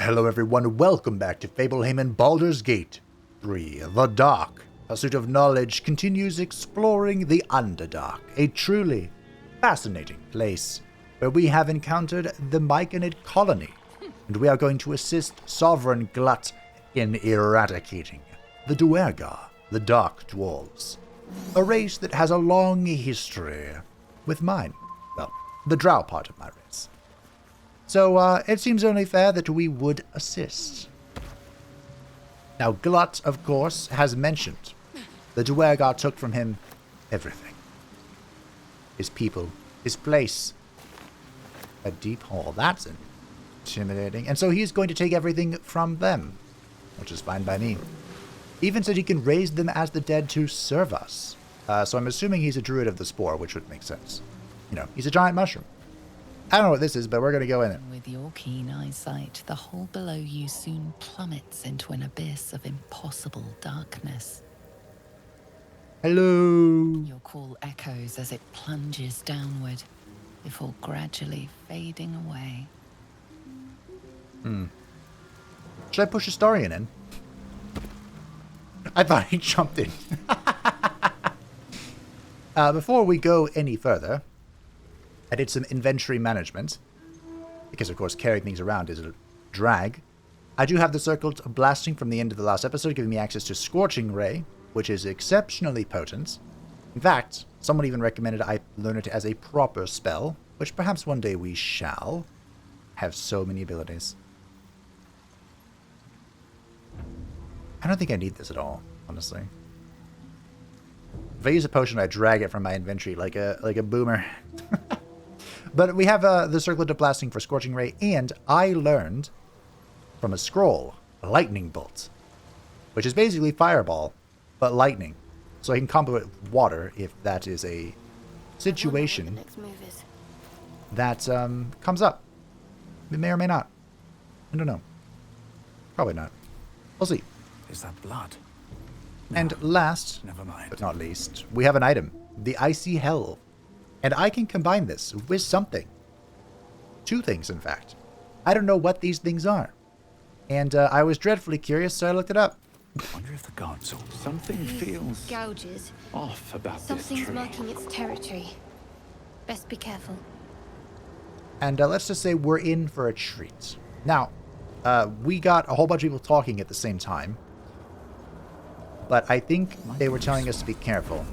Hello everyone, welcome back to Fablehaven Baldur's Gate 3. The Dark Pursuit of Knowledge continues exploring the Underdark, a truly fascinating place where we have encountered the Myconid colony, and we are going to assist Sovereign Glut in eradicating the Duergar, the Dark Dwarves, a race that has a long history with mine, well, the drow part of my race. So, it seems only fair that we would assist. Now, Glut, of course, has mentioned the Duergar took from him everything. His people, his place. A deep hole. That's intimidating. And so he's going to take everything from them, which is fine by me. Even said he can raise them as the dead to serve us. So I'm assuming he's a druid of the spore, which would make sense. You know, he's a giant mushroom. I don't know what this is, but we're going to go in it. With your keen eyesight, the hole below you soon plummets into an abyss of impossible darkness. Hello. Your call echoes as it plunges downward, before gradually fading away. Should I push Astarion in? I thought he jumped in. Before we go any further, I did some inventory management, because of course carrying things around is a drag. I do have the circled blasting from the end of the last episode, giving me access to Scorching Ray, which is exceptionally potent. In fact, someone even recommended I learn it as a proper spell, which perhaps one day we shall. Have so many abilities. I don't think I need this at all, honestly. If I use a potion, I drag it from my inventory like a boomer. But we have the Circlet of Blasting for Scorching Ray, and I learned from a scroll, Lightning Bolt, which is basically Fireball, but lightning. So I can combo it with water if that is a situation that comes up. It may or may not. I don't know. Probably not. We'll see. Is that blood? And last, Never mind. but not least, we have an item, the Icy Hell. And I can combine this with something. Two things, in fact. I don't know what these things are. And I was dreadfully curious, so I looked it up. Wonder if the gods or something feels gouges. off about Something's this tree. marking its territory. Best be careful. And let's just say we're in for a treat. Now, we got a whole bunch of people talking at the same time. But I think they were telling us to be careful.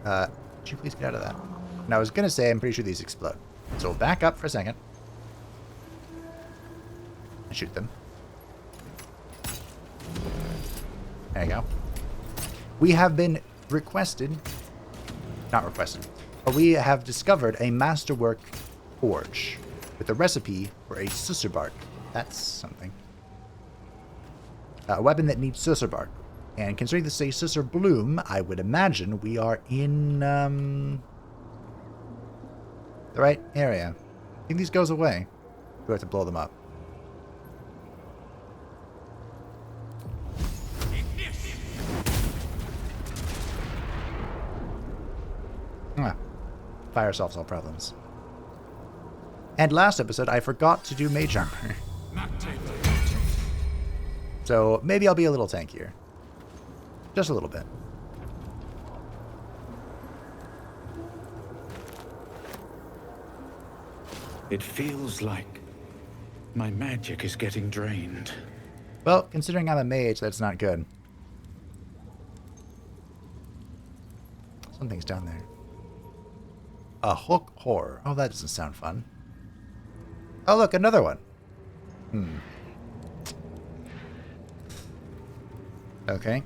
Could you please get out of that? And I was going to say, I'm pretty sure these explode. So back up for a second. And shoot them. There you go. We have been requested... Not requested. But we have discovered a masterwork forge with a recipe for a Sussur bark. That's something. A weapon that needs Sussur bark. And considering this is a Sussur bloom, I would imagine we are in the right area. I think these goes away. We have to blow them up. Fire solves all problems. And last episode, I forgot to do mage armor. So maybe I'll be a little tankier. Just a little bit. It feels like my magic is getting drained. Well, considering I'm a mage, that's not good. Something's down there. A hook horror. Oh, that doesn't sound fun. Oh, look, another one. Okay.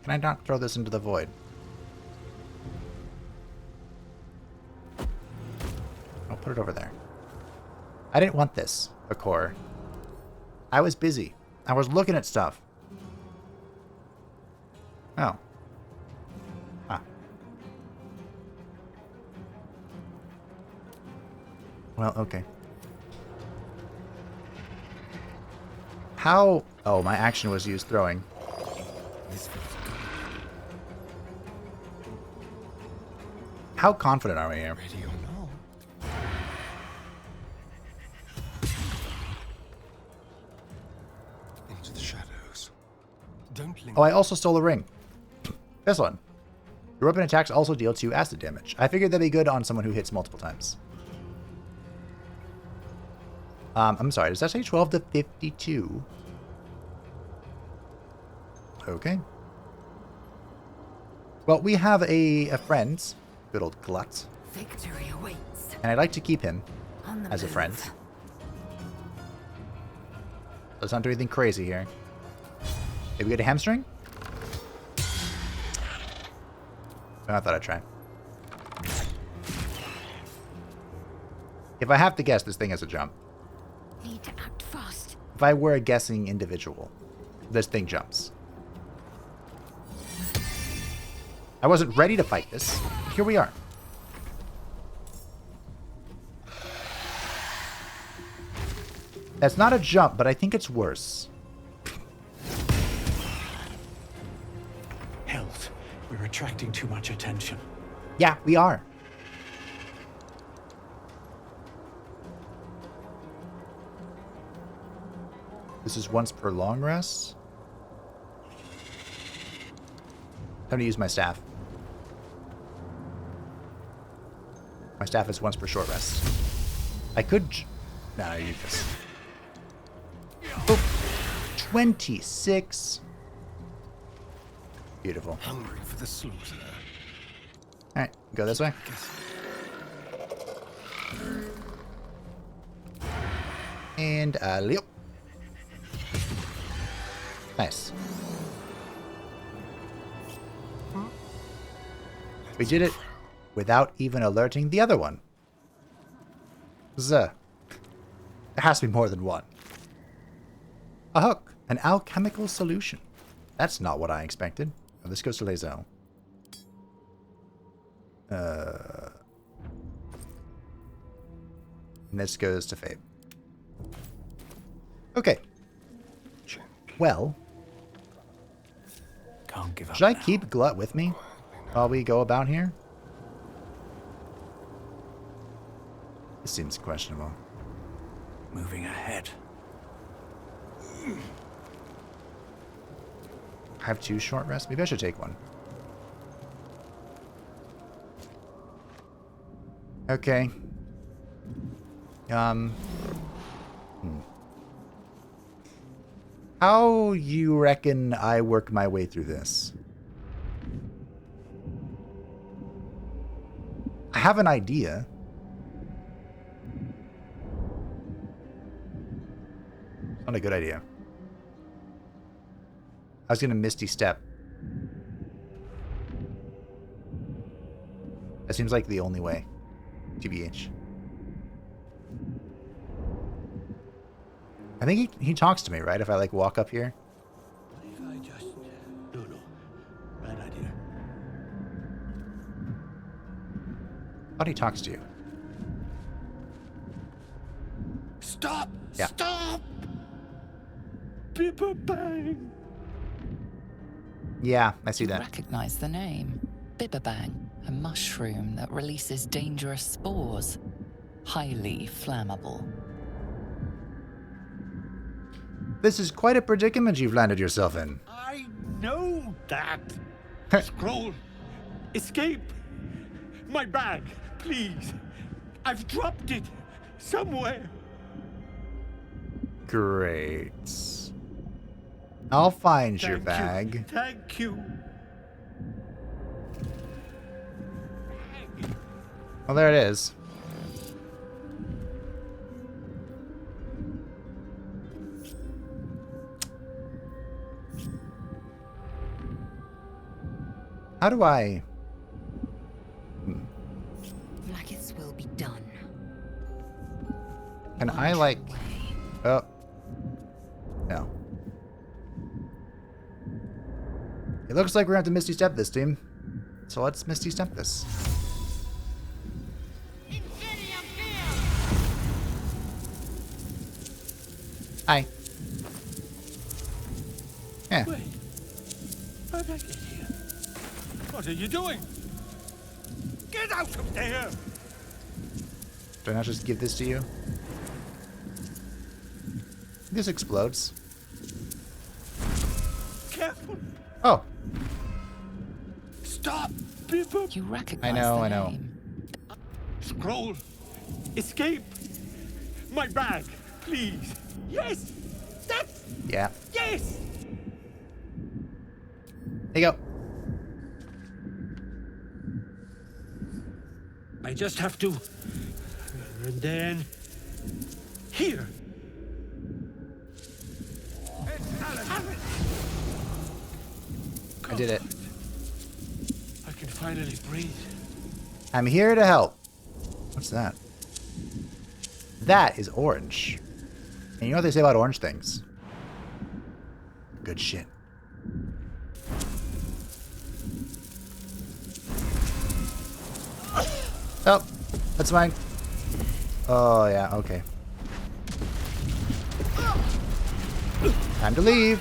Can I not throw this into the void? I'll put it over there. I didn't want this, a core. I was busy. I was looking at stuff. Oh. Ah. Well, okay. How... Oh, my action was used throwing. This feels good. How confident are we here? Ready or not? Into the shadows. Don't linger. Oh, I also stole a ring. This one. Your weapon attacks also deal 2 acid damage. I figured that'd be good on someone who hits multiple times. I'm sorry, does that say 12 to 52? Okay. Well, we have a friend, good old Glut, Victory awaits. and I'd like to keep him On the as a move. friend. Let's not do anything crazy here. Maybe get a hamstring? Oh, I thought I'd try. If I have to guess, this thing has a jump. Need to act fast. If I were a guessing individual, this thing jumps. I wasn't ready to fight this. Here we are. That's not a jump, but I think it's worse. Health. We're attracting too much attention. Yeah, we are. This is once per long rest. Time to use my staff. My staff is once per short rest. I could... No, I use this. Boop. 26. Beautiful. Hungry for the slaughter. Alright, go this way. And, leap. Nice. We did it without even alerting the other one. There has to be more than one. A hook. An alchemical solution. That's not what I expected. Oh, this goes to Lae'zel. And this goes to Fabe. Okay. Well, Can't give up should I now. keep Glut with me while we go about here? This seems questionable. Moving ahead. I have 2 short rests. Maybe I should take one. Okay. How you reckon I work my way through this? I have an idea. Not a good idea. I was gonna Misty Step. That seems like the only way. TBH. I think he talks to me, right? If I like walk up here. If I just... No. Bad idea. Thought he talks to you. Stop! Yeah. Stop! Bibberbang! Yeah, I see You that. recognize the name. Bibberbang, a mushroom that releases dangerous spores. Highly flammable. This is quite a predicament you've landed yourself in. I know that! Scroll! Escape! My bag, please! I've dropped it! Somewhere! Great. I'll find your Thank you. bag. Thank you! Well, there it is. How do I... Blackets will be done. Can I, like... Oh. No. It looks like we're going to have to Misty Step this, team. So let's Misty Step this. Hi. Yeah. Wait. How did I get here? What are you doing? Get out of there! Do I not just give this to you? This explodes. Careful! Oh, Stop! Bibber! You recognize I the know. name. Scroll! Escape! My bag! Please! Yes! That's... yeah. Yes! There you go. I just have to... And then... Here! I did it. I can finally breathe. I'm here to help. What's that? That is orange. And you know what they say about orange things? Good shit. Oh, that's mine. Oh, yeah, okay. Time to leave.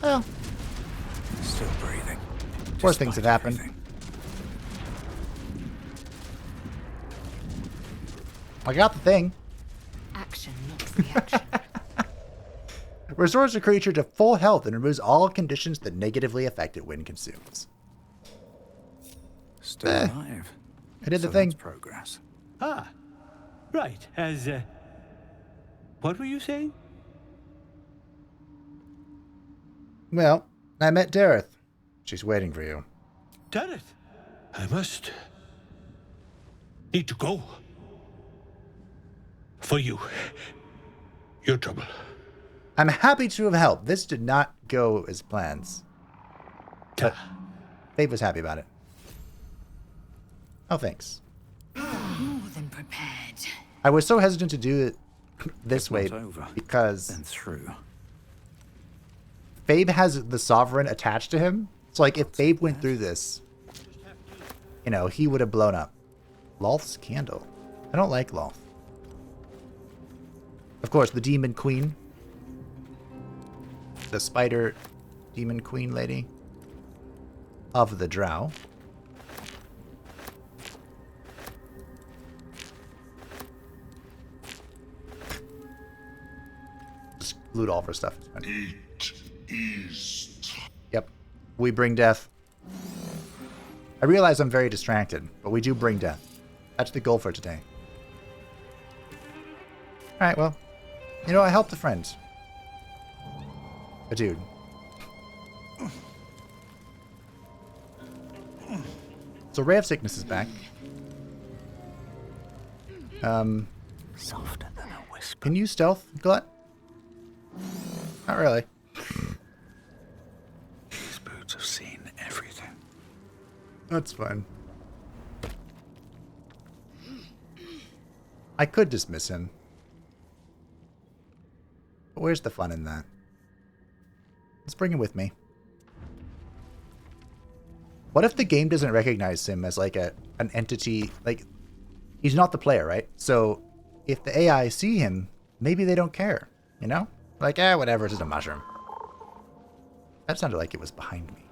Well, Still breathing. worse things have happened. Everything. I got the thing. Action knocks the action. Restores a creature to full health and removes all conditions that negatively affect it when consumed. Still alive. I did the So thing. that's progress. Ah, right. As, what were you saying? Well, I met Dareth. She's waiting for you. Dareth, I must... need to go. For you. Your trouble. I'm happy to have helped. This did not go as plans. But Faith was happy about it. Oh, thanks. More than prepared. I was so hesitant to do it this way Not over. because Then through. Fabe has the Sovereign attached to him. So, like, if Fabe went through this, you know, he would have blown up. Loth's Candle. I don't like Loth. Of course, the Demon Queen. The Spider Demon Queen lady. Of the Drow. Just loot all of her stuff. Yep. We bring death. I realize I'm very distracted, but we do bring death. That's the goal for today. Alright, well. You know, I helped a friend. A dude. So Ray of Sickness is back. Softer than a whisper. Can you stealth, Glut? Not really. These boots have seen everything. That's fine. I could dismiss him. But where's the fun in that? Let's bring him with me. What if the game doesn't recognize him as like an entity? Like, he's not the player, right? So if the AI see him, maybe they don't care, you know? Like, whatever, it's just a mushroom. That sounded like it was behind me.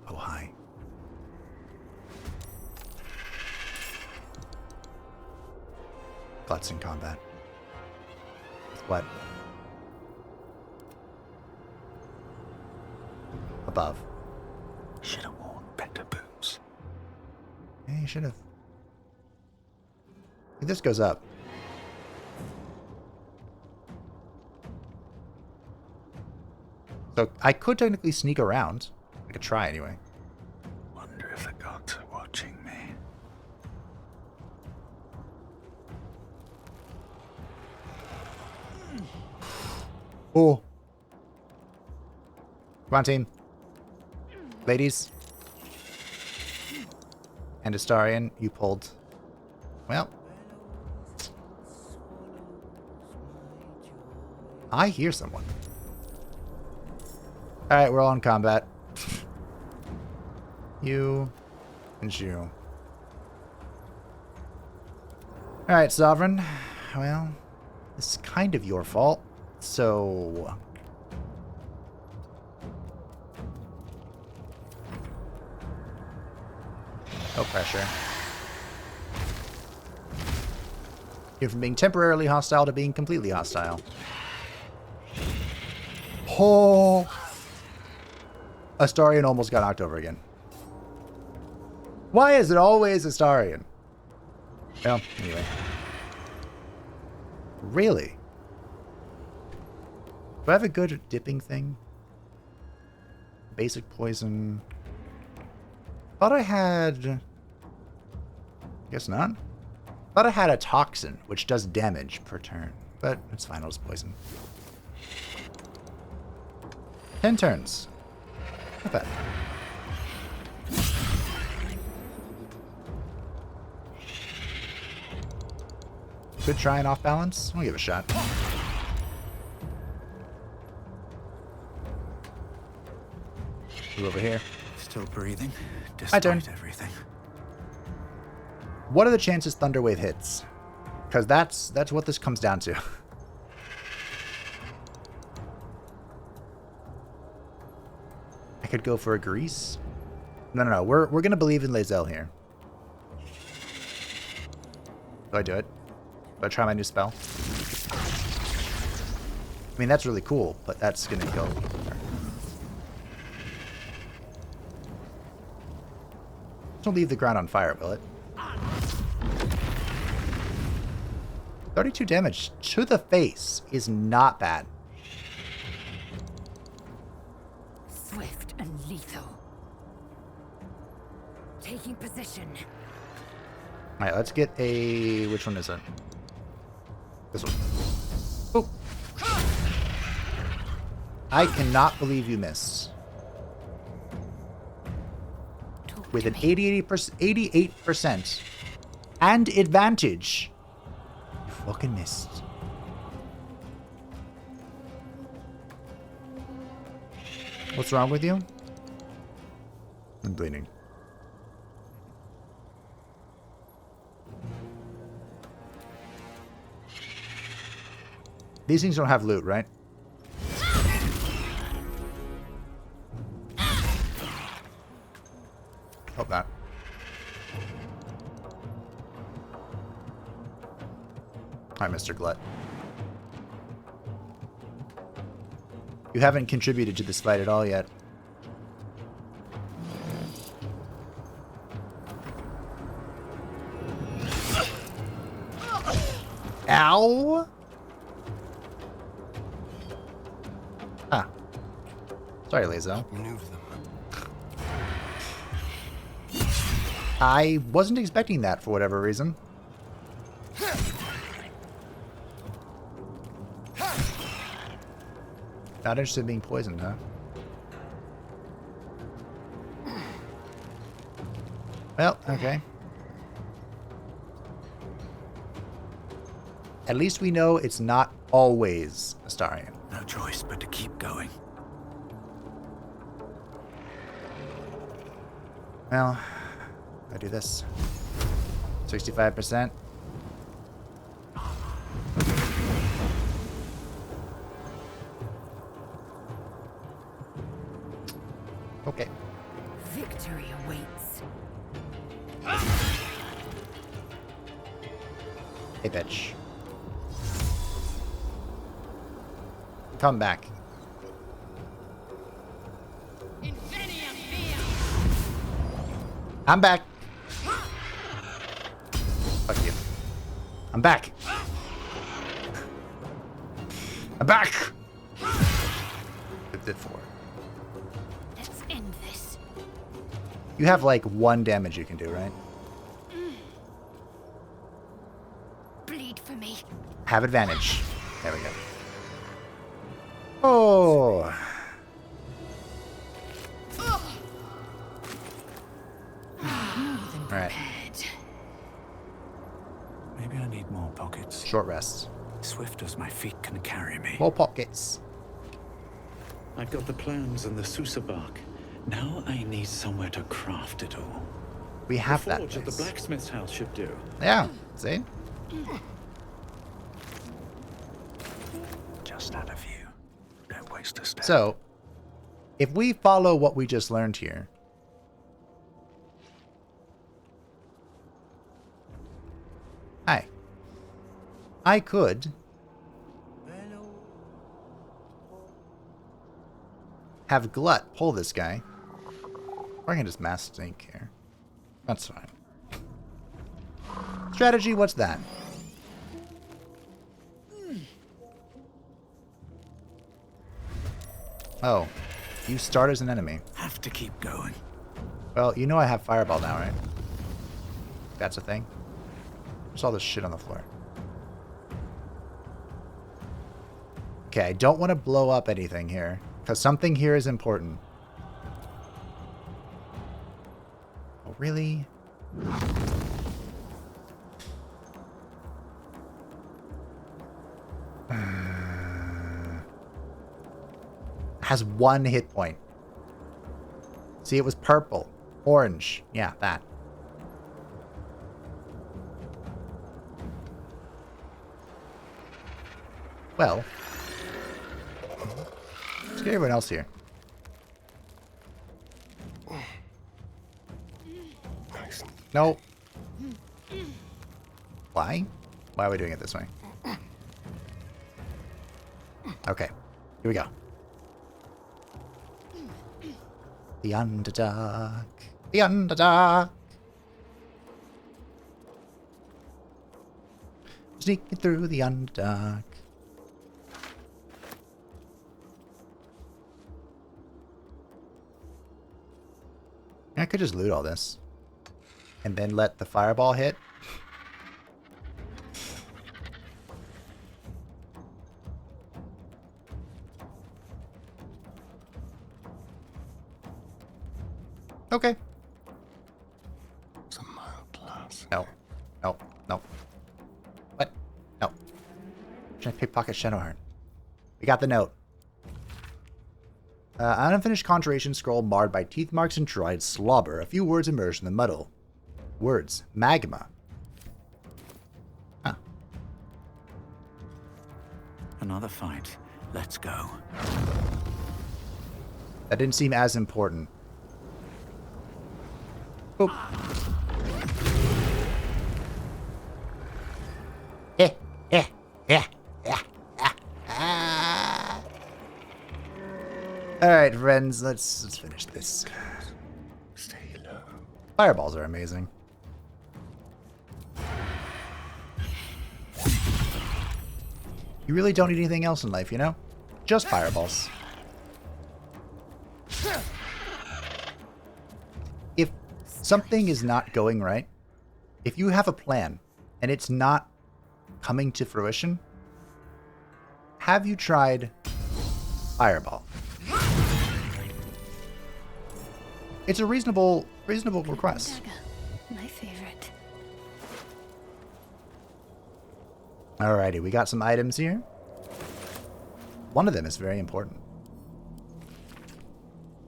Oh, hi. Glut's in combat. With what? Above. Should have worn better boots. Yeah, you should have. This goes up. So I could technically sneak around. I could try anyway. Wonder if the gods are watching me. Oh. Come on, team. Ladies. And Astarion, you pulled. Well. I hear someone. Alright, we're all in combat. You and you. Alright, Sovereign. Well, this is kind of your fault. So... no pressure. You're from being temporarily hostile to being completely hostile. Oh! Astarion almost got knocked over again. Why is it always Astarion? Well, anyway. Really? Do I have a good dipping thing? Basic poison. Thought I had... guess not. Thought I had a toxin, which does damage per turn. But it's fine, I'll just poison. 10 turns. Not bad. Good trying off balance. I'll give it a shot. Move over here. Still breathing, My turn. despite everything. What are the chances Thunderwave hits? Because that's what this comes down to. I could go for a Grease. No. We're gonna believe in Lae'zel here. Do I do it? Do I try my new spell? I mean, that's really cool, but that's gonna kill. Don't leave the ground on fire, will it? 32 damage to the face is not bad. Swift and lethal. Taking position. Alright, let's get a... which one is it? This one. Oh! I cannot believe you missed. With an 88% and advantage. You fucking missed. What's wrong with you? I'm bleeding. These things don't have loot, right? Hope not. Hi, Mr. Glut. You haven't contributed to this fight at all yet. Ow! Ah. Sorry, Lae'zel. I wasn't expecting that for whatever reason. Not interested in being poisoned, huh? Well, okay. At least we know it's not always Astarion. No choice but to keep going. Well, I do this. 65%. Okay. Victory awaits. Hey, bitch. Come back. I'm back. Fuck you. I'm back. I'm back. It did 4. Let's end this. You have like 1 damage you can do, right? Bleed for me. Have advantage. There we go. Oh. All right. Maybe I need more pockets. Short rests. Swift as my feet can carry me. More pockets. I've got the plans and the Sussur bark. Now I need somewhere to craft it all. We have The that forge at the place. blacksmith's house should do. Yeah. See? Just had a view. Don't waste a step. So, if we follow what we just learned here, I could have Glut pull this guy. Or I can just mass stink here. That's fine. Strategy, what's that? Oh, you start as an enemy. Have to keep going. Well, you know I have Fireball now, right? That's a thing. There's all this shit on the floor. Okay, I don't want to blow up anything here, because something here is important. Oh, really? Has 1 hit point. See, it was purple. Orange. Yeah, that. Well. Let's get everyone else here. No. Why? Why are we doing it this way? Okay. Here we go. The Underdark. The Underdark. Sneaking through the Underdark. I could just loot all this. And then let the fireball hit. Okay. Some mild class. No. No. No. What? No. Trying to pickpocket Shadowheart. We got the note. An unfinished conjuration scroll marred by teeth marks and dried slobber. A few words emerged in the muddle. Words. Magma. Huh. Another fight. Let's go. That didn't seem as important. Boop. Eh, eh, eh, eh, eh, ah. All right, friends, let's finish this. Stay low. Fireballs are amazing. You really don't need anything else in life, you know? Just fireballs. If something is not going right, if you have a plan and it's not coming to fruition, have you tried Fireball? It's a reasonable request. Dagger. My favorite. Alrighty, we got some items here. One of them is very important.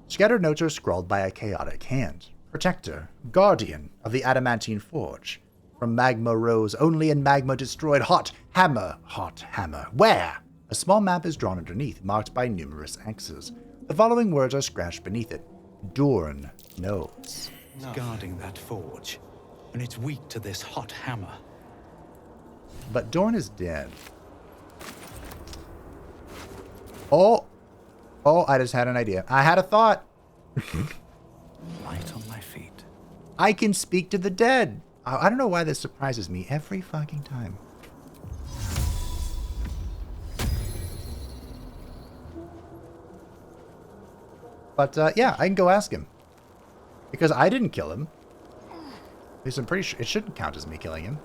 Scattered notes are scrawled by a chaotic hand. Protector, guardian of the adamantine forge. From magma rose, only in magma destroyed. Hot hammer. Where? A small map is drawn underneath, marked by numerous X's. The following words are scratched beneath it. Dorn knows. It's guarding that forge, and it's weak to this hot hammer. But Dorn is dead. Oh, I just had an idea. I had a thought. Light on my feet. I can speak to the dead. I don't know why this surprises me every fucking time. But yeah, I can go ask him. Because I didn't kill him. At least I'm pretty sure it shouldn't count as me killing him.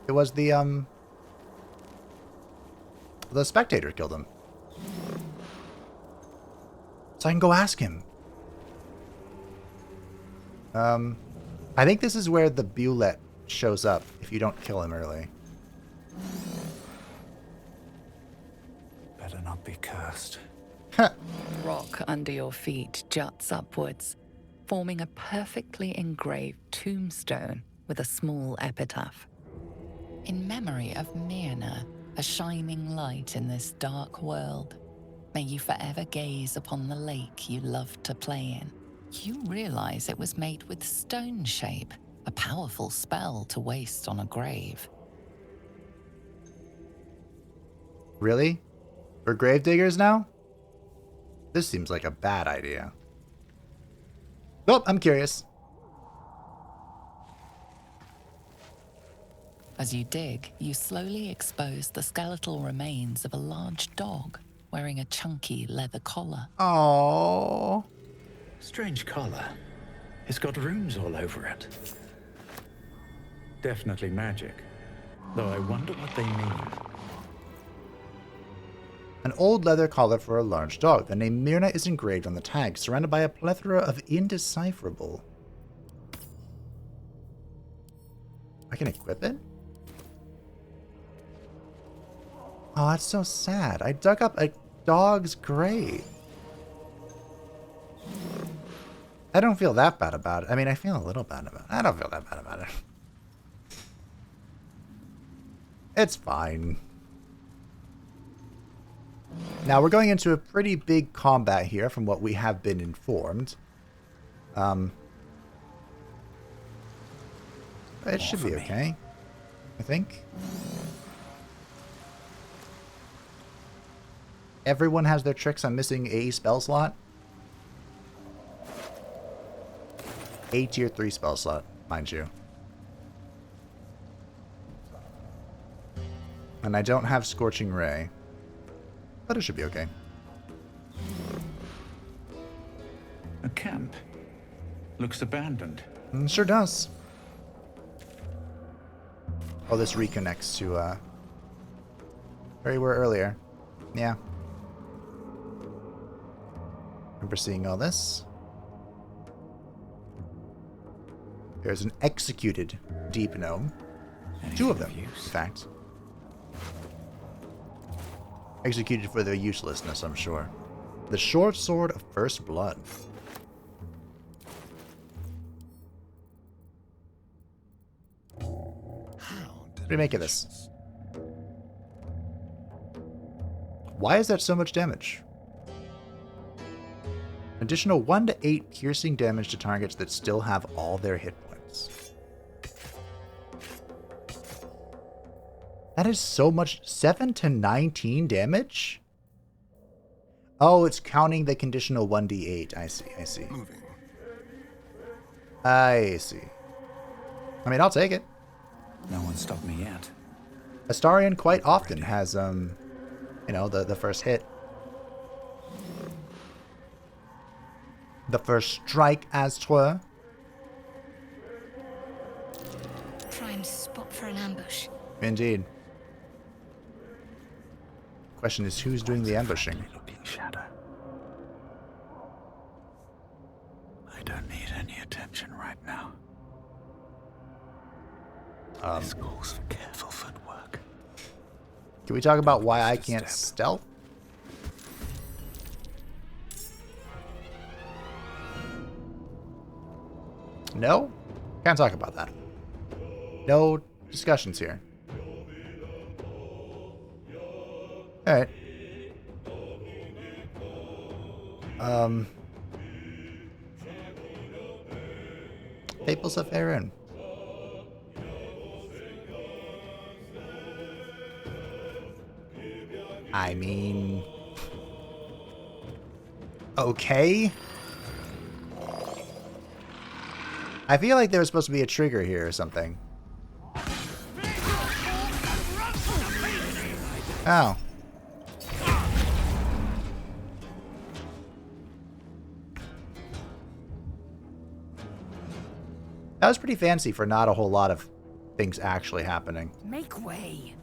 It was the spectator killed him. So I can go ask him. I think this is where the Bullet shows up if you don't kill him early. Better not be cursed. Rock under your feet juts upwards, forming a perfectly engraved tombstone with a small epitaph. In memory of Myrna, a shining light in this dark world, may you forever gaze upon the lake you loved to play in. You realize it was made with stone shape, a powerful spell to waste on a grave. Really? We're gravediggers now? This seems like a bad idea. Oh, I'm curious. As you dig, you slowly expose the skeletal remains of a large dog wearing a chunky leather collar. Oh. Strange collar. It's got runes all over it. Definitely magic. Though I wonder what they mean. An old leather collar for a large dog. The name Myrna is engraved on the tag, surrounded by a plethora of indecipherable. I can equip it? Oh, that's so sad. I dug up a dog's grave. I don't feel that bad about it. I mean, I feel a little bad about it. I don't feel that bad about it. It's fine. Now, we're going into a pretty big combat here from what we have been informed. It should be okay, I think. Everyone has their tricks. I'm missing a spell slot. A tier 3 spell slot, mind you. And I don't have Scorching Ray. But it should be okay. A camp. Looks abandoned. Sure does. Oh, this reconnects to where we were earlier. Yeah. Remember seeing all this? There's an executed deep gnome. Two of them, in fact. Executed for their uselessness, I'm sure. The short sword of first blood. What do you make of this? Why is that so much damage? Additional 1 to 8 piercing damage to targets that still have all their hit points. That is so much. 7 to 19 damage? Oh, it's counting the conditional 1d8. I see, I see. I see. I mean, I'll take it. No one stopped me yet. Astarion quite often has, you know, the first hit. The first strike, as 'twere. Prime spot for an ambush. Indeed. Question is, who's doing the ambushing? Looking shadow. I don't need any attention right now. This calls for careful footwork. Can we talk about why I can't stealth? No? Can't talk about that. No discussions here. Alright. Fables of Faerun. I mean... okay. I feel like there was supposed to be a trigger here or something. Oh. That was pretty fancy for not a whole lot of things actually happening. Make way.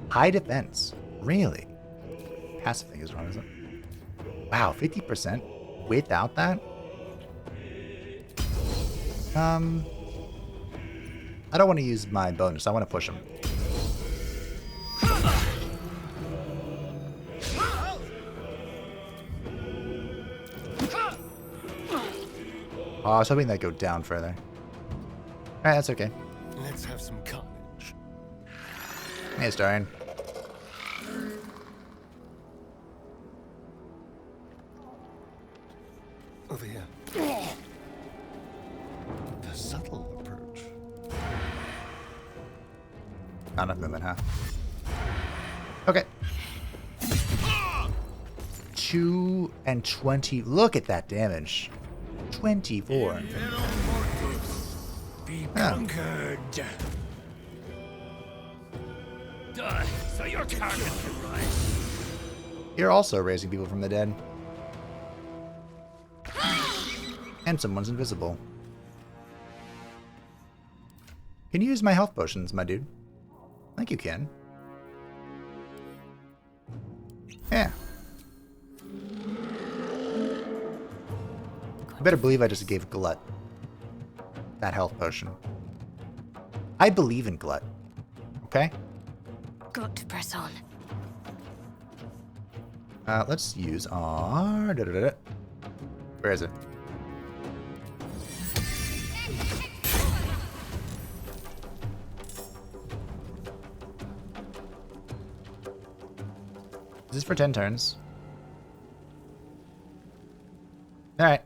High defense. Really? Passive thing is wrong, isn't it? Wow, 50% without that? I don't want to use my bonus. I want to push him. Oh, I was hoping that'd go down further. Alright, that's okay. Let's have some carnage. Hey, Starion. Over here. The subtle approach. Not enough movement, huh? Okay. 2 and 20. Look at that damage. 24. Be Yeah. conquered. So your target can rise. You're also raising people from the dead. And someone's invisible. Can you use my health potions, my dude? I think you can. Yeah. You better believe I just gave Glut that health potion. I believe in Glut. Okay? Got to press on. Let's use our... Where is it? Is this for 10 turns? Alright.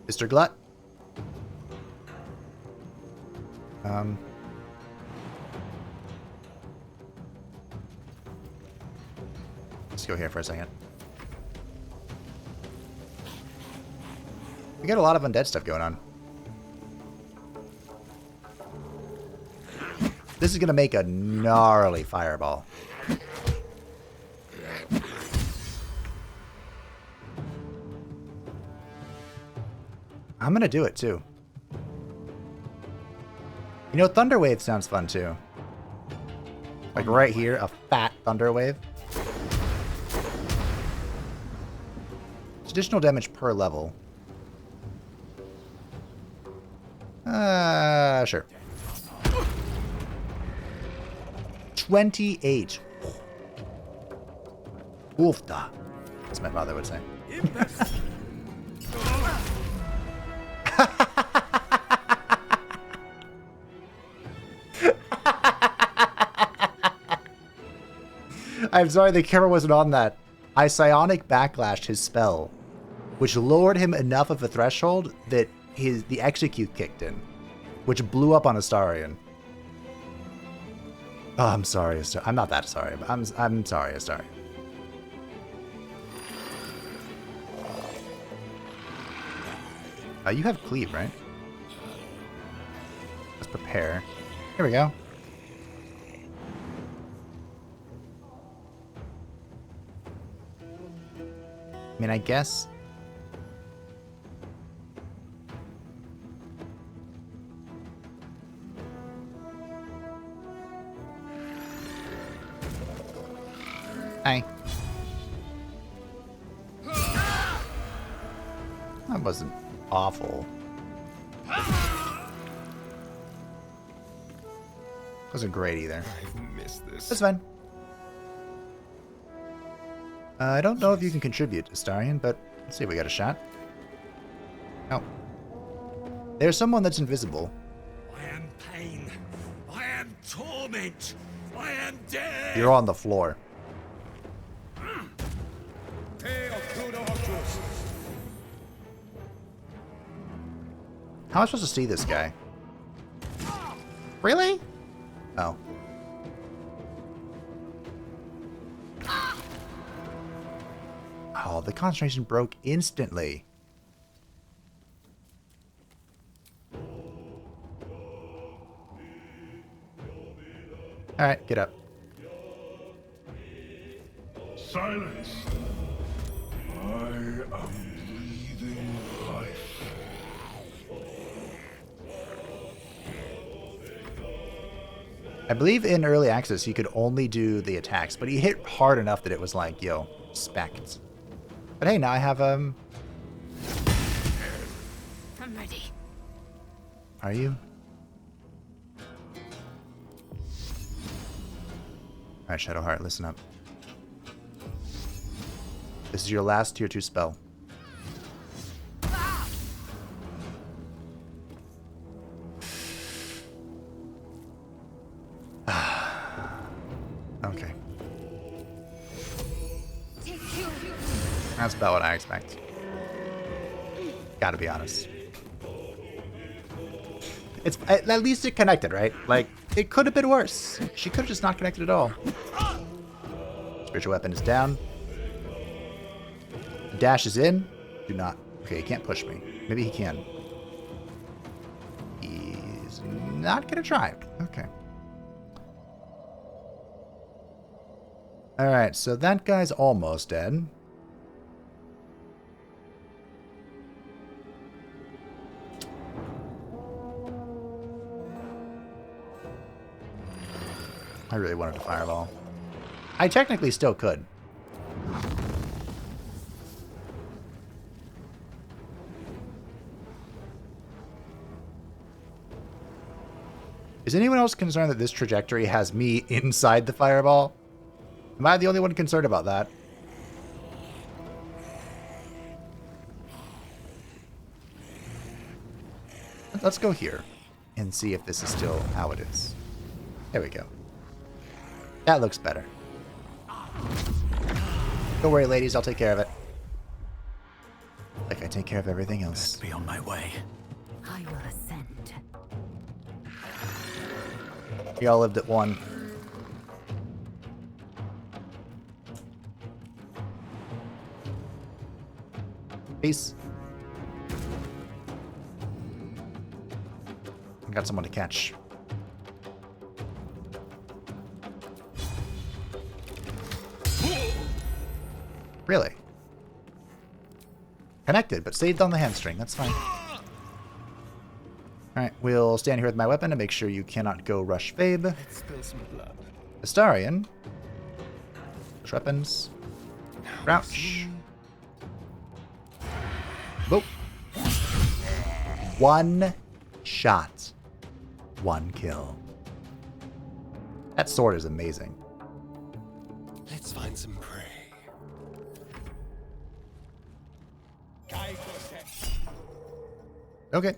Mr. Glut. Let's go here for a second. We got a lot of undead stuff going on. This is gonna make a gnarly fireball. I'm gonna do it too. You know, Thunderwave sounds fun too. Like right here, a fat Thunderwave. It's additional damage per level. Sure. 28. Oofda. As my father would say. I'm sorry the camera wasn't on that. I psionic backlashed his spell, which lowered him enough of a threshold that the execute kicked in, which blew up on Astarion. Oh, I'm sorry, Astarion. I'm not that sorry, but I'm sorry, Astarion. You have cleave, right? Let's prepare. Here we go. I mean, I guess. Hi. That wasn't awful. Wasn't great either. I've missed this. That's fine. I don't know if you can contribute, Astarion, but let's see if we got a shot. Oh. There's someone that's invisible. I am pain. I am torment. I am death. You're on the floor. How am I supposed to see this guy? Really? Oh. Oh, the concentration broke instantly. Alright, get up. Silence. I am breathing life. I believe in early access you could only do the attacks, but he hit hard enough that it was like, yo, respect. But hey, now I have, I'm ready. Are you? Alright, Shadowheart, listen up. This is your last tier 2 spell. That's about what I expect. Gotta be honest. It's at least it connected, right? Like, it could have been worse. She could have just not connected at all. Spiritual weapon is down. Dash is in. Do not. Okay, he can't push me. Maybe he can. He's not gonna try. Okay. Alright, so that guy's almost dead. I really wanted to fireball. I technically still could. Is anyone else concerned that this trajectory has me inside the fireball? Am I the only one concerned about that? Let's go here and see if this is still how it is. There we go. That looks better. Don't worry, ladies. I'll take care of it. Like I take care of everything else. Be on my way. I will ascend. We all lived at one. Peace. I got someone to catch. Really? Connected, but saved on the hamstring. That's fine. Alright, we'll stand here with my weapon to make sure you cannot go rush Fabe. Let's spill some blood. Astarion. Push weapons. Crouch. Boop. One shot. One kill. That sword is amazing. Let's find some prey. Okay.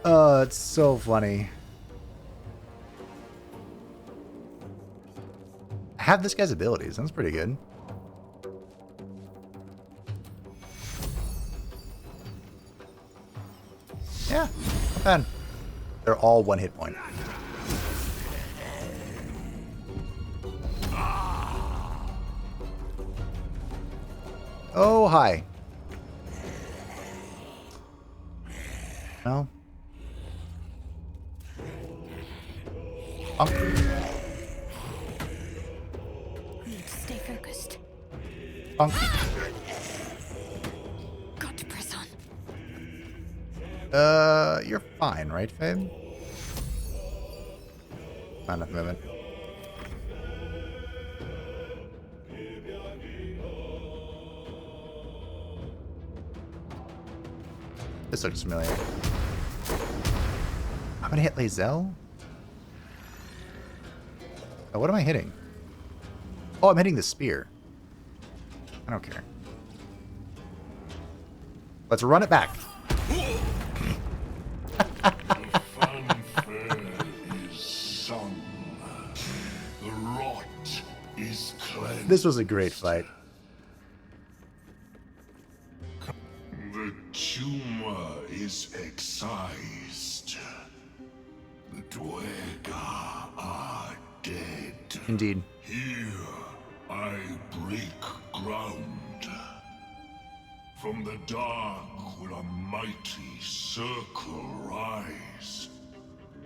Oh, it's so funny. I have this guy's abilities. That's pretty good. Yeah, not bad. They're all one hit point. Oh, hi. No. Need to stay focused. Bonk. Got to press on. You're fine, right, Fabe? Not enough movement. This looks familiar. I'm gonna hit Lae'zel? Oh, what am I hitting? Oh, I'm hitting the spear. I don't care. Let's run it back. Fanfare is sung. The rot is cleansed. This was a great fight. The tumor is excised. The Duergar are dead. Indeed. Here I break ground. From the dark will a mighty circle rise.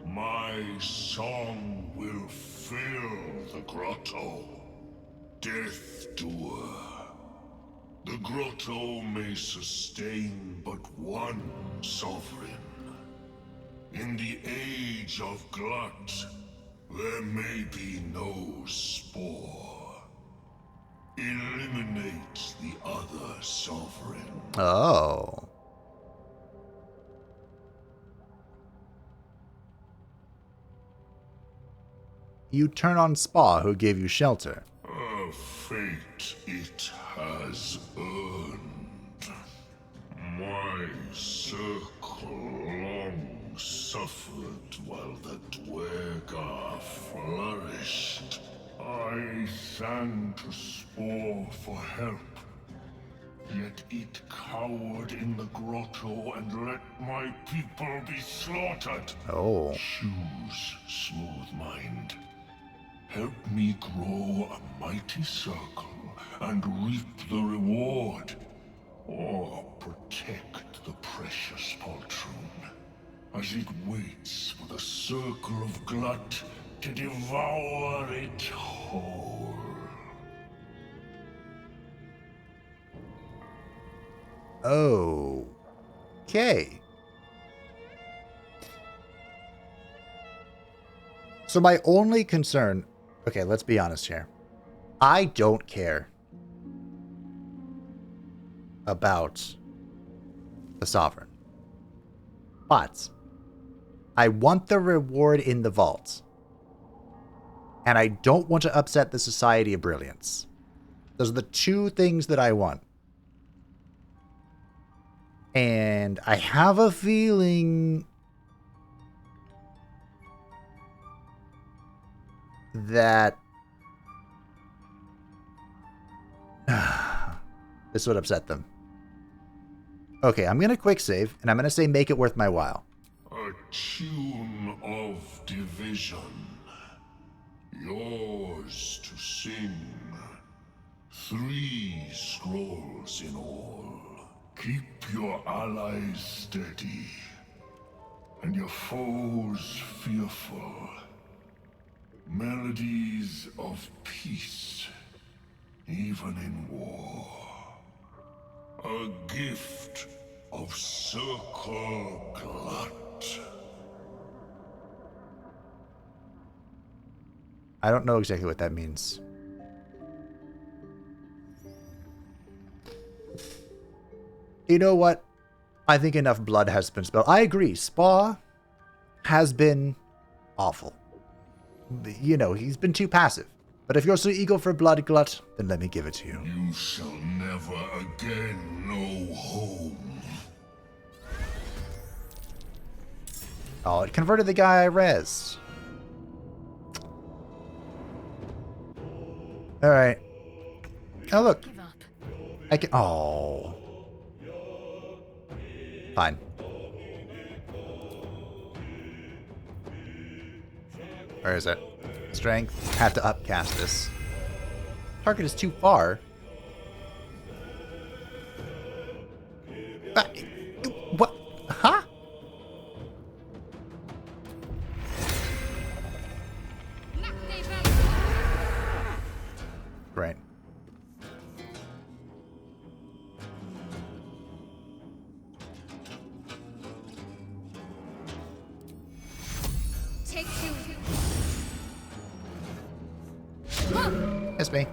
My song will fill the grotto. Death Doer. The grotto may sustain but one sovereign. In the age of Glut, there may be no spore. Eliminate the other sovereign. Oh. You turn on Spa, who gave you shelter. A fate it has earned. circle long suffered while the Duergar flourished. I sang to Spore for help, yet it cowered in the grotto and let my people be slaughtered. Oh. Choose, smooth mind. Help me grow a mighty circle and reap the reward, or protect the precious poltroon as it waits for the circle of Glut to devour it whole. Okay. So my only concern... Okay, let's be honest here. I don't care about the Sovereign. But I want the reward in the vault. And I don't want to upset the Society of Brilliance. Those are the two things that I want. And I have a feeling that this would upset them. Okay, I'm going to quick save, and I'm going to say make it worth my while. A tune of division, yours to sing. 3 scrolls in all. Keep your allies steady, and your foes fearful. Melodies of peace, even in war. A gift of Circle Glut. I don't know exactly what that means. You know what? I think enough blood has been spilled. I agree. Spa has been awful. You know, he's been too passive. But if you're so eager for blood, Glut, then let me give it to you. You shall never again know home. Oh, it converted the guy I rezzed. Alright. Oh, look. Give up. I can... Oh. Fine. Where is it? Strength. Have to upcast this. Target is too far. What? Huh? Right. Take 2. It's me.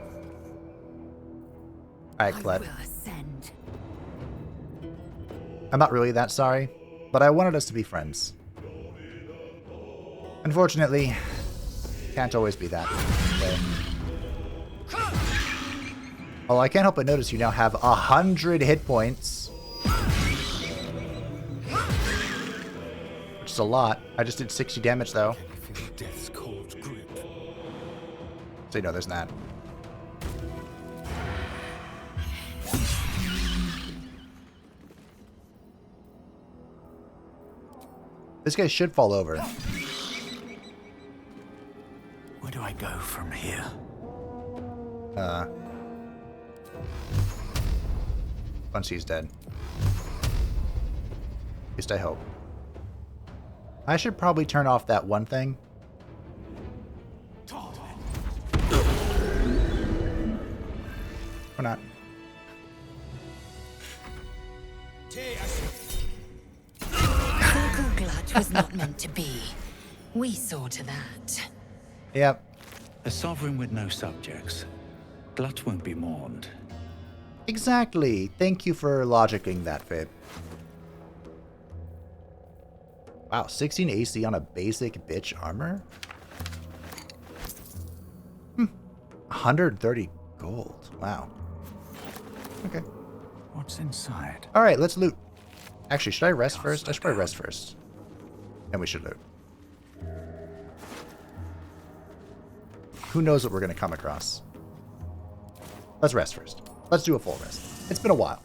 Alright, I Glut. will ascend. I'm not really that sorry, but I wanted us to be friends. Unfortunately, can't always be that way. Oh, I can't help but notice you now have 100 hit points. Which is a lot. I just did 60 damage, though. Feel death's cold grip. So, you know, there's that. This guy should fall over. Where do I go from here? Once he's dead. At least I hope. I should probably turn off that one thing. Or not. Circle Glut was not meant to be. We saw to that. Yep. A sovereign with no subjects. Glut won't be mourned. Exactly. Thank you for logicking that, Fib. Wow, 16 AC on a basic bitch armor? 130 gold. Wow. Okay. What's inside? Alright, let's loot. Actually, should I rest first? I should probably rest first. And we should loot. Who knows what we're going to come across? Let's rest first. Let's do a full rest. It's been a while.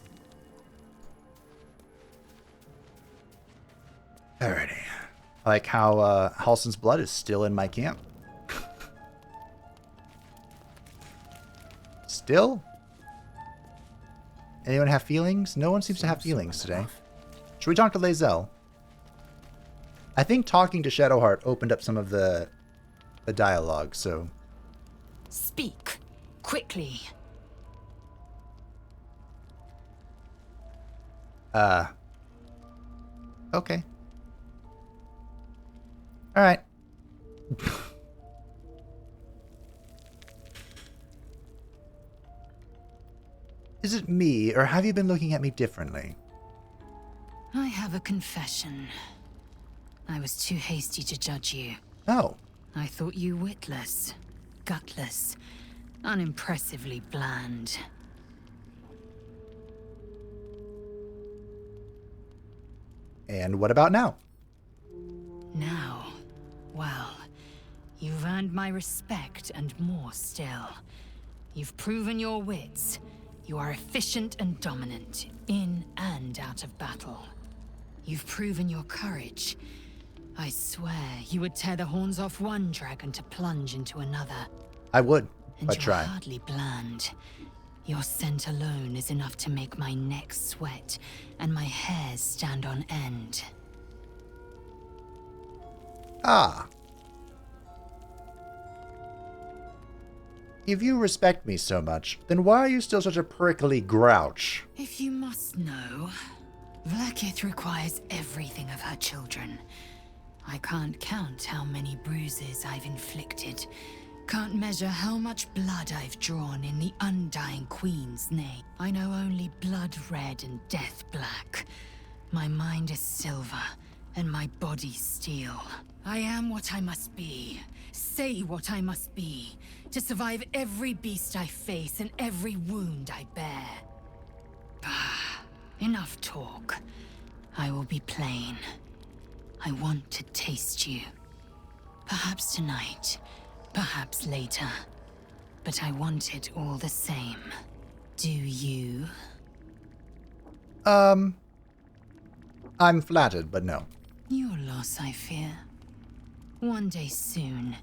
Alrighty. I like how Halsin's blood is still in my camp. Still? Anyone have feelings? No one seems to have feelings today. Should we talk to Lae'zel? I think talking to Shadowheart opened up some of the dialogue, so... Speak. Quickly. Okay. Alright. Is it me, or have you been looking at me differently? I have a confession. I was too hasty to judge you. Oh. I thought you witless, gutless, unimpressively bland. And what about now? Now, well, you've earned my respect and more still. You've proven your wits. You are efficient and dominant, in and out of battle. You've proven your courage. I swear you would tear the horns off one dragon to plunge into another. I would, And but you're try. hardly bland. Your scent alone is enough to make my neck sweat and my hairs stand on end. Ah. If you respect me so much, then why are you still such a prickly grouch? If you must know, Vlaakith requires everything of her children. I can't count how many bruises I've inflicted. Can't measure how much blood I've drawn in the undying Queen's name. I know only blood red and death black. My mind is silver, and my body steel. I am what I must be, say what I must be, to survive every beast I face and every wound I bear. Enough talk. I will be plain. I want to taste you. Perhaps tonight, perhaps later. But I want it all the same. Do you? I'm flattered, but no. Your loss, I fear. One day soon,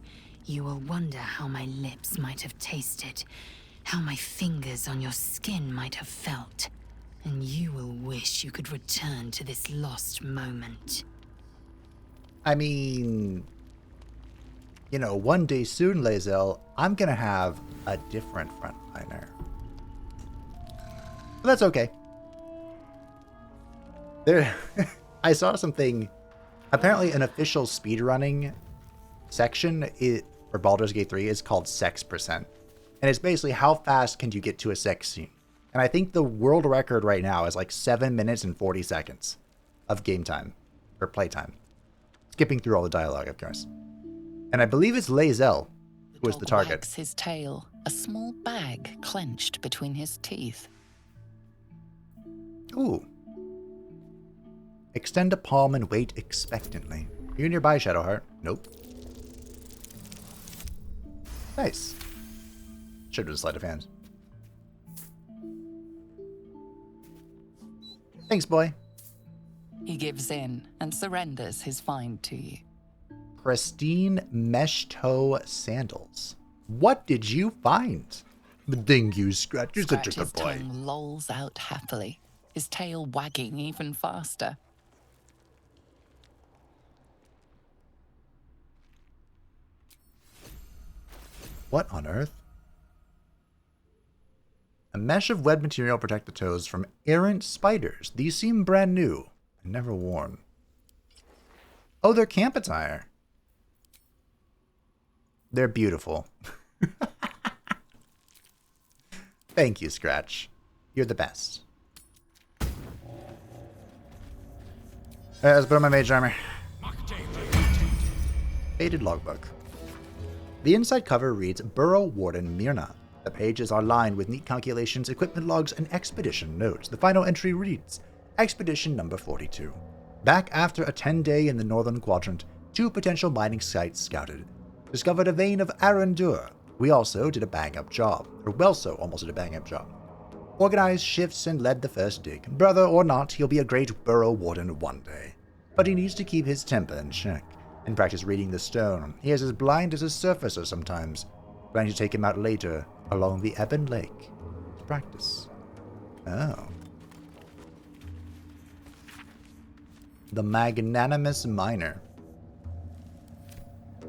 you will wonder how my lips might have tasted, how my fingers on your skin might have felt, and you will wish you could return to this lost moment. I mean, you know, one day soon, Lae'zel, I'm gonna have a different frontliner. But that's okay. There, I saw something. Apparently, an official speedrunning section for Baldur's Gate 3 is called Sex Percent, and it's basically how fast can you get to a sex scene. And I think the world record right now is like 7 minutes and 40 seconds of game time or playtime. Skipping through all the dialogue, of course. And I believe it's Lae'zel who was the target. Wags his tail, a small bag clenched between his teeth. Ooh. Extend a palm and wait expectantly. Are you nearby, Shadowheart? Nope. Nice. Should have a sleight of hand. Thanks, boy. He gives in and surrenders his find to you. Pristine mesh toe sandals. What did you find? Thank you, Scratch. You're such a Scratch's good boy. tongue lolls out happily, his tail wagging even faster. What on earth? A mesh of web material protect the toes from errant spiders. These seem brand new and never worn. Oh, they're camp attire. They're beautiful. Thank you, Scratch. You're the best. Alright, let's put on my mage armor. Faded logbook. The inside cover reads Burrow Warden Myrna. The pages are lined with neat calculations, equipment logs, and expedition notes. The final entry reads, Expedition number 42. Back after a 10-day in the northern quadrant, 2 potential mining sites scouted. Discovered a vein of Arendur. We also did a bang-up job. Or Welso almost did a bang-up job. Organized shifts and led the first dig. Brother or not, he'll be a great burrow warden one day. But he needs to keep his temper in check and practice reading the stone. He is as blind as a surfacer sometimes. Planning to take him out later along the Ebon Lake to practice. Oh. The Magnanimous Miner.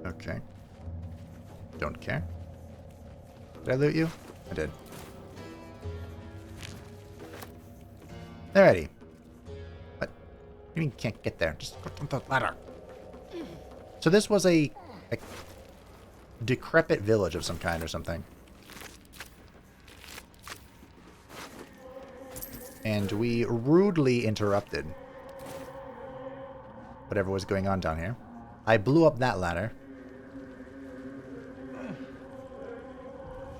Okay. Don't care. Did I loot you? I did. Alrighty. What? You mean can't get there? Just go on the ladder. So this was a decrepit village of some kind or something. And we rudely interrupted whatever was going on down here. I blew up that ladder.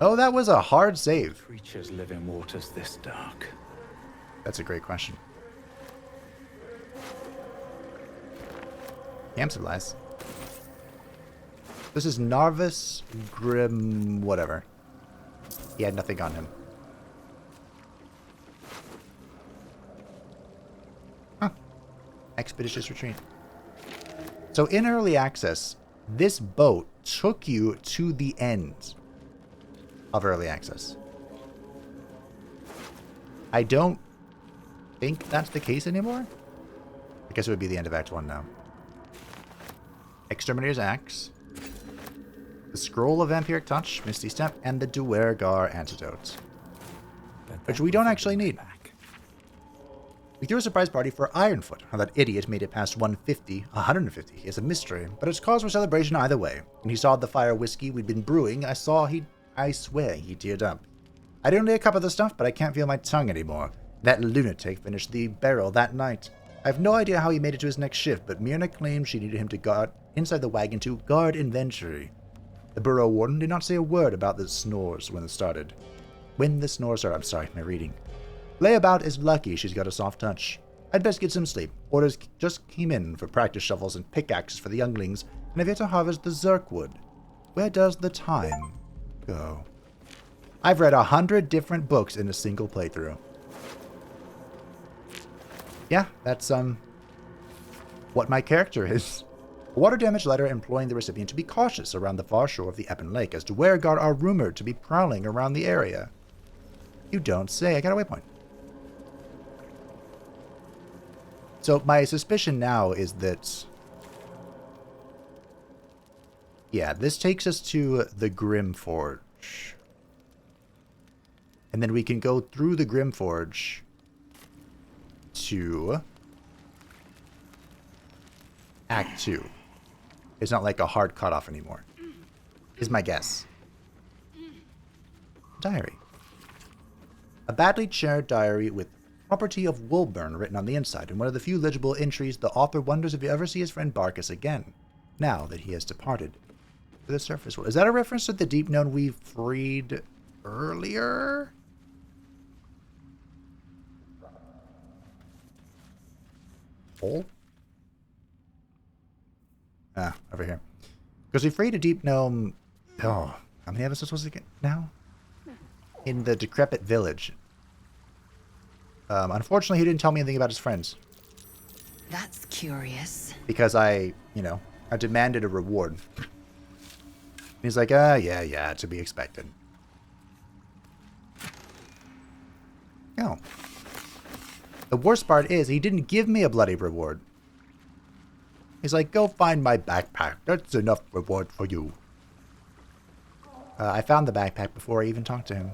Oh, that was a hard save. Creatures live in waters this dark. That's a great question. Camp supplies. This is Narvis Grim whatever. He had nothing on him. Huh. Expeditious retreat. So in early access, this boat took you to the end of early access. I don't think that's the case anymore. I guess it would be the end of Act 1 now. Exterminator's Axe. The Scroll of Vampiric Touch, Misty Step, and the Duergar Antidote. Which we don't actually need. We threw a surprise party for Ironfoot. How that idiot made it past 150 is a mystery, but it's cause for celebration either way. When he saw the fire whiskey we'd been brewing, I swear he teared up. I'd only a cup of the stuff, but I can't feel my tongue anymore. That lunatic finished the barrel that night. I have no idea how he made it to his next shift, but Myrna claimed she needed him to guard inside the wagon to guard inventory. The burrow warden did not say a word about the snores when it started. I'm sorry, my reading. Layabout is lucky she's got a soft touch. I'd best get some sleep. Orders just came in for practice shovels and pickaxes for the younglings, and I've yet to harvest the Zerkwood. Where does the time go? I've read 100 different books in a single playthrough. Yeah, that's, what my character is. A water damage letter imploring the recipient to be cautious around the far shore of the Ebon Lake, as Duergar are rumored to be prowling around the area. You don't say. I got a waypoint. So my suspicion now is that... yeah, this takes us to the Grimforge. And then we can go through the Grimforge to Act 2. It's not like a hard cutoff anymore, is my guess. Diary. A badly chaired diary with property of Woolburn written on the inside, and one of the few legible entries the author wonders if he ever see his friend Barkus again, now that he has departed to the surface world. Is that a reference to the deep known we freed earlier? Hole? Ah, over here. Because we freed a deep gnome... oh, how many episodes was it now? In the Decrepit village. Unfortunately, he didn't tell me anything about his friends. That's curious. Because I demanded a reward. He's like, yeah, to be expected. No. The worst part is, he didn't give me a bloody reward. He's like, go find my backpack. That's enough reward for you. I found the backpack before I even talked to him.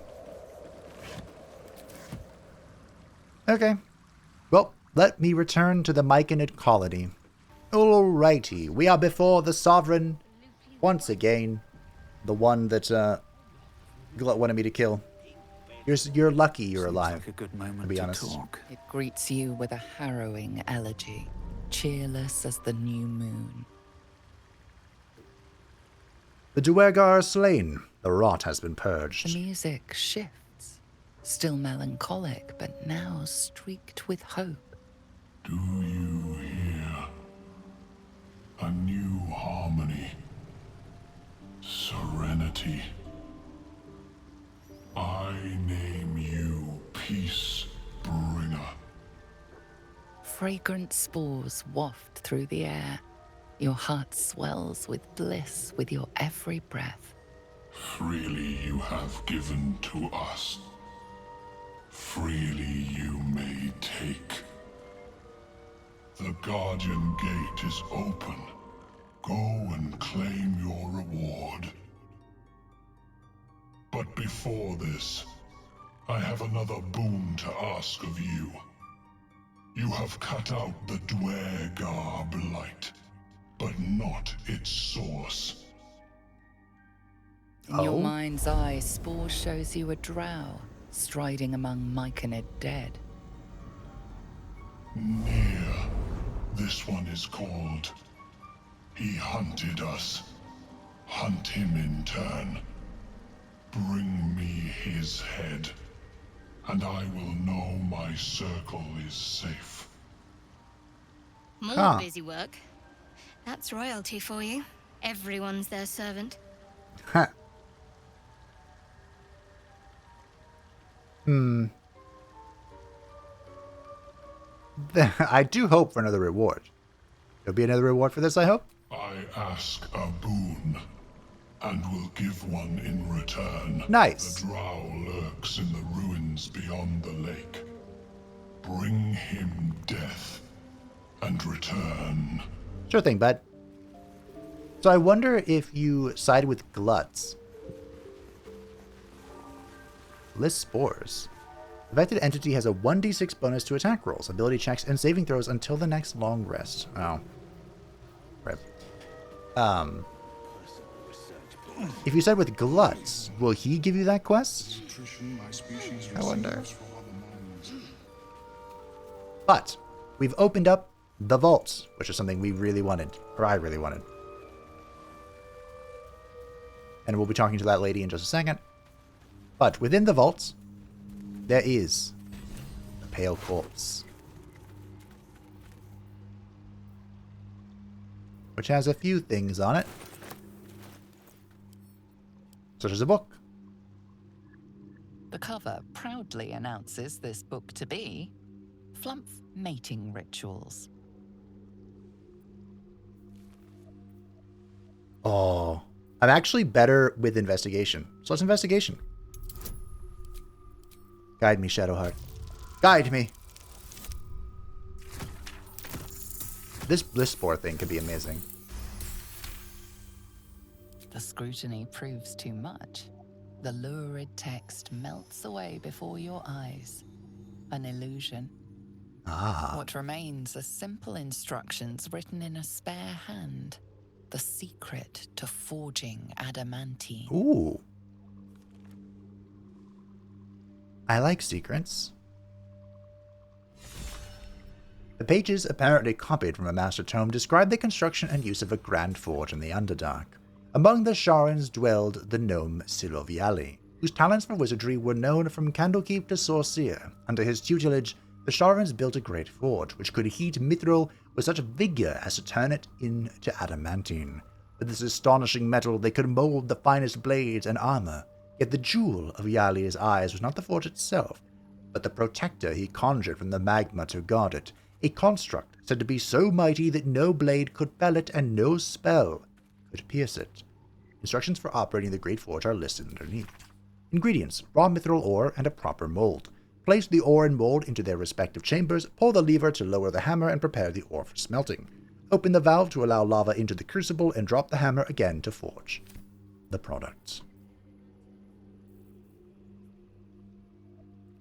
Okay. Well, let me return to the Myconid colony. Alrighty, we are before the Sovereign once again. The one that Glut wanted me to kill. You're lucky you're alive, like a good moment to be honest. Talk. It greets you with a harrowing elegy, cheerless as the new moon. The Duergar are slain. The rot has been purged. The music shifts, still melancholic, but now streaked with hope. Do you hear? A new harmony. Serenity. I name you Peace Bringer. Fragrant spores waft through the air. Your heart swells with bliss with your every breath. Freely you have given to us. Freely you may take. The Guardian Gate is open. Go and claim your reward. But before this, I have another boon to ask of you. You have cut out the Duergar Blight, but not its source. In your mind's eye, Spore shows you a drow striding among Myconid dead. Near. This one is called. He hunted us. Hunt him in turn. Bring me his head, and I will know my circle is safe. More busy work. That's royalty for you. Everyone's their servant. Ha. I do hope for another reward. There'll be another reward for this, I hope? I ask a boon, and will give one in return. Nice. The drow lurks in the ruins beyond the lake. Bring him death, and return. Sure thing, bud. So I wonder if you side with Gluts. List spores. Affected entity has a 1d6 bonus to attack rolls, ability checks, and saving throws until the next long rest. Oh. Right. If you side with Gluts, will he give you that quest? I wonder. But we've opened up the vaults, which is something we really wanted, or I really wanted. And we'll be talking to that lady in just a second. But within the vaults, there is the Pale Corpse, which has a few things on it, such as a book. The cover proudly announces this book to be Flumph Mating Rituals. Oh, I'm actually better with investigation. So let's investigation. Guide me, Shadowheart. Guide me. This bliss spore thing could be amazing. The scrutiny proves too much. The lurid text melts away before your eyes. An illusion. Ah. What remains are simple instructions written in a spare hand. The secret to forging adamantine. Ooh. I like secrets. The pages, apparently copied from a master tome, describe the construction and use of a grand forge in the Underdark. Among the Sharans dwelled the gnome Siloviali, whose talents for wizardry were known from Candlekeep to Sorcerer. Under his tutelage, the Sharans built a great forge, which could heat mithril with such vigor as to turn it into adamantine. With this astonishing metal, they could mold the finest blades and armor. Yet the jewel of Yali's eyes was not the forge itself, but the protector he conjured from the magma to guard it, a construct said to be so mighty that no blade could fell it and no spell could pierce it. Instructions for operating the great forge are listed underneath. Ingredients: raw mithril ore and a proper mold. Place the ore and mold into their respective chambers, pull the lever to lower the hammer and prepare the ore for smelting. Open the valve to allow lava into the crucible and drop the hammer again to forge the products.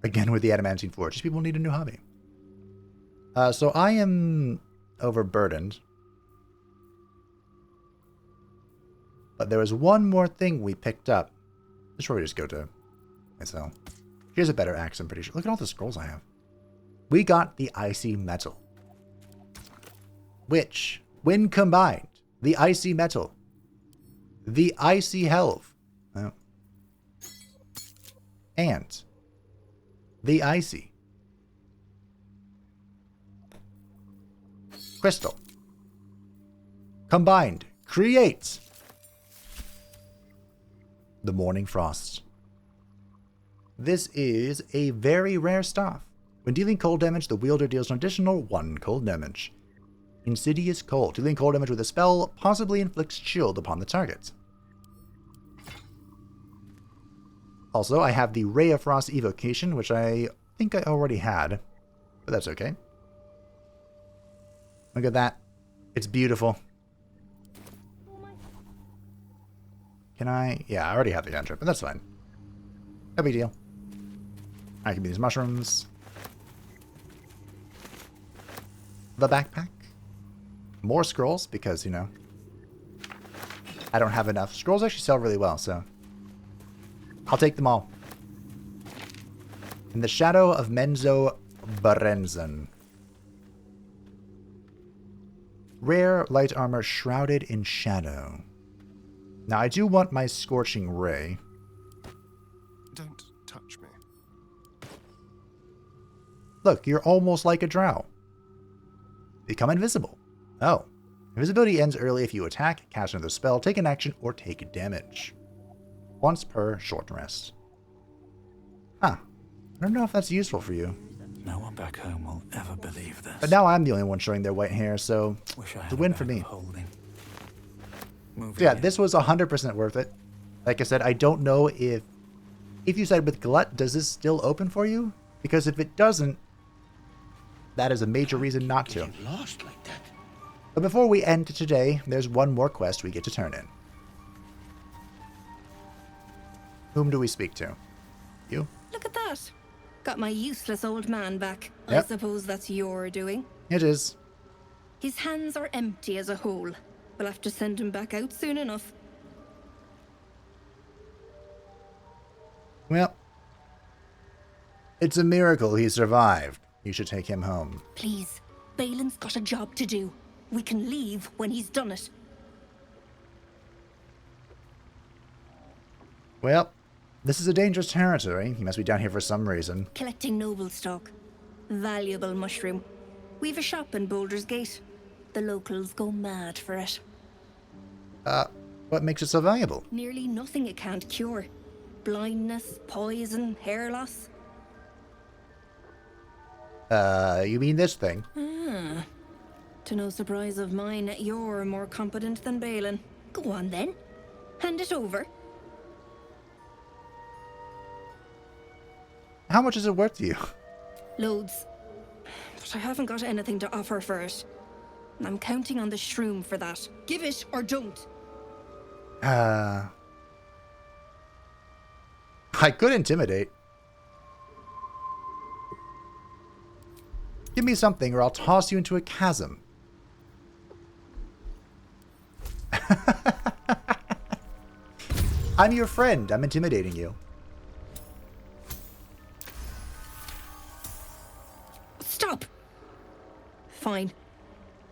Again with the adamantine forge. These people need a new hobby. So I am overburdened. But there was one more thing we picked up. Let's probably just go to myself. Here's a better axe, I'm pretty sure. Look at all the scrolls I have. We got the icy metal. Which, when combined, the icy metal, the icy helve, and the icy crystal. Combined, create the Morning Frost. This is a very rare staff. When dealing cold damage, the wielder deals an additional 1 cold damage. Insidious Cold. Dealing cold damage with a spell possibly inflicts shield upon the target. Also, I have the Ray of Frost evocation, which I think I already had, but that's okay. Look at that. It's beautiful. Can I? Yeah, I already have the cantrip, but that's fine. No big deal. I can be these mushrooms. The backpack. More scrolls, because, you know, I don't have enough. Scrolls actually sell really well, so I'll take them all. In the Shadow of Menzo Barenzen. Rare light armor shrouded in shadow. Now, I do want my Scorching Ray. Don't touch me. Look, you're almost like a drow. Become invisible. Oh. Invisibility ends early if you attack, cast another spell, take an action, or take damage. Once per short rest. Huh. I don't know if that's useful for you. No one back home will ever believe this. But now I'm the only one showing their white hair, so it's a win for me. So yeah, this was 100% worth it. Like I said, I don't know if you side with Glut, does this still open for you? Because if it doesn't, that is a major reason not to. Lost like that. But before we end today, there's one more quest we get to turn in. Whom do we speak to? You? Look at that. Got my useless old man back. Yep. I suppose that's your doing. It is. His hands are empty as a whole. We'll have to send him back out soon enough. Well, it's a miracle he survived. You should take him home. Please, Balin's got a job to do. We can leave when he's done it. Well, this is a dangerous territory. He must be down here for some reason. Collecting noble stock. Valuable mushroom. We've a shop in Baldur's Gate. The locals go mad for it. What makes it so valuable? Nearly nothing it can't cure. Blindness, poison, hair loss. You mean this thing? Ah. To no surprise of mine, you're more competent than Balin. Go on then. Hand it over. How much is it worth to you? Loads. But I haven't got anything to offer for it. And I'm counting on the shroom for that. Give it or don't. I could intimidate. Give me something or I'll toss you into a chasm. I'm your friend. I'm intimidating you. Stop! Fine.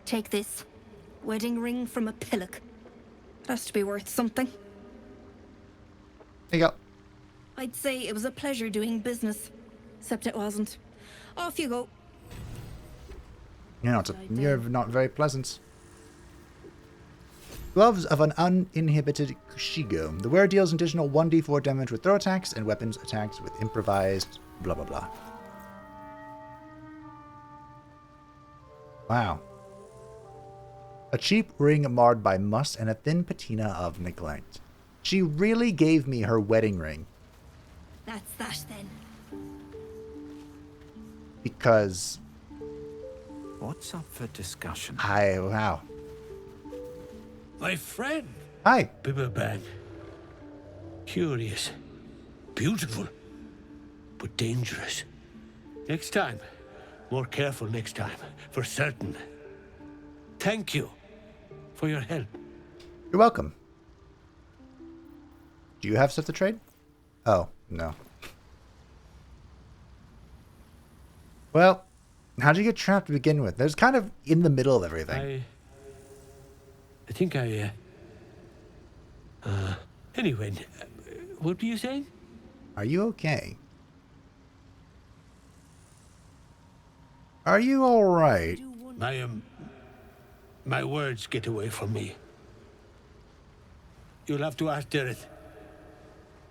Take this. Wedding ring from a pillock. It has to be worth something. There you go. I'd say it was a pleasure doing business. Except it wasn't. Off you go. You're not very pleasant. Gloves of an uninhibited Kushigo. The wearer deals an additional 1d4 damage with throw attacks and weapons attacks with improvised blah blah blah. Wow. A cheap ring marred by must and a thin patina of neglect. She really gave me her wedding ring. That's that then. Because... What's up for discussion? Wow. My friend, Hi. Bibberbang. Curious, beautiful, but dangerous. Next time. More careful next time, for certain. Thank you for your help. You're welcome. Do you have stuff to trade? Oh, no. Well, how'd you get trapped to begin with? There's kind of in the middle of everything. I think anyway, what were you saying? Are you okay? Are you alright? I my words get away from me. You'll have to ask Dirith.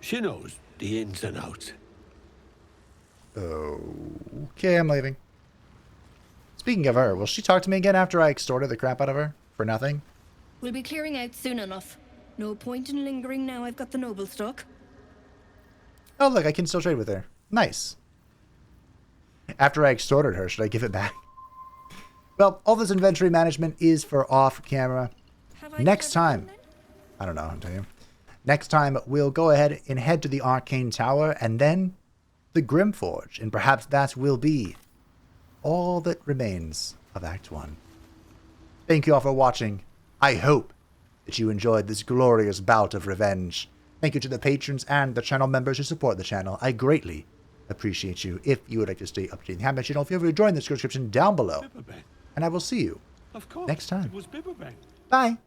She knows the ins and outs. Okay, I'm leaving. Speaking of her, will she talk to me again after I extorted the crap out of her? For nothing? We'll be clearing out soon enough. No point in lingering now I've got the noble stock. Oh, look, I can still trade with her. Nice. After I extorted her, should I give it back? Well, all this inventory management is for off camera. Next time, I don't know, I'll tell you. Next time, we'll go ahead and head to the Arcane Tower and then the Grimforge. And perhaps that will be all that remains of Act 1. Thank you all for watching. I hope that you enjoyed this glorious bout of revenge. Thank you to the patrons and the channel members who support the channel. I greatly appreciate you. If you would like to stay up to date in the Hamlet channel, feel free to join the description down below. Bibberbang. And I will see you Of course, next time. It was Bibberbang. Bye.